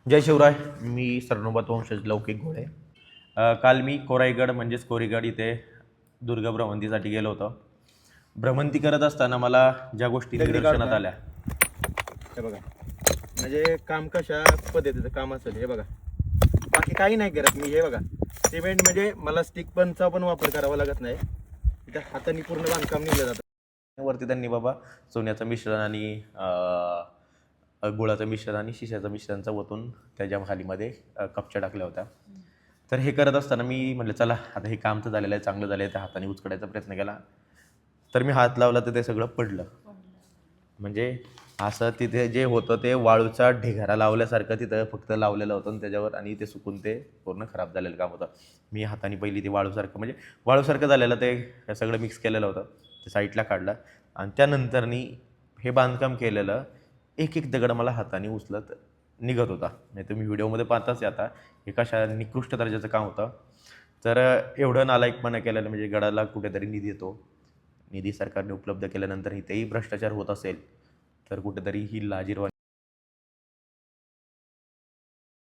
जय शिवराय. मी सरनोबत वंशज लौकिक घोळे. काल मी कोराईगड म्हणजेच कोरीगड इथे दुर्ग भ्रमंतीसाठी गेलो होतो. भ्रमंती करत असताना मला ज्या गोष्टी निदर्शनात आल्या, हे बघा, म्हणजे काम कशा पद्धतीचं काम असेल हे बघा, बाकी काही नाही करत मी. हे बघा, सिमेंट म्हणजे मला स्टिक पनचा पण वापर करावा लागत नाही. इथं हाताने पूर्ण बांधकाम निघलं जातं. वरती त्यांनी बाबा सोन्याचं मिश्रण आणि गुळाचं मिश्रण आणि शिशाचं मिश्रणचं ओतून त्याच्या खालीमध्ये कपच्या टाकल्या होत्या. तर हे करत असताना मी म्हटलं चला आता हे काम तर झालेलं आहे, चांगलं झालं आहे. त्या हाताने उचकडायचा प्रयत्न केला, तर मी हात लावला तर ते सगळं पडलं. म्हणजे असं तिथे जे होतं ते वाळूचा ढिगारा लावल्यासारखं तिथं फक्त लावलेलं होतं आणि त्याच्यावर, आणि ते सुकून ते पूर्ण खराब झालेलं काम होतं. मी हाताने पहिली ते वाळूसारखं म्हणजे वाळूसारखं झालेलं ते सगळं मिक्स केलेलं होतं, ते साईडला काढलं. आणि त्यानंतरनी हे बांधकाम केलेलं एक एक दगड मला हाताने उचलत निघत होता. नाही तुम्ही व्हिडिओमध्ये पाहताच आता हे कशा निकृष्ट दर्जाचं काम होतं. तर एवढं नालायकपणा केलेलं म्हणजे गडाला कुठेतरी निधी येतो, निधी सरकारने उपलब्ध केल्यानंतर इथेही भ्रष्टाचार होत असेल तर कुठेतरी ही लाजिरवाणी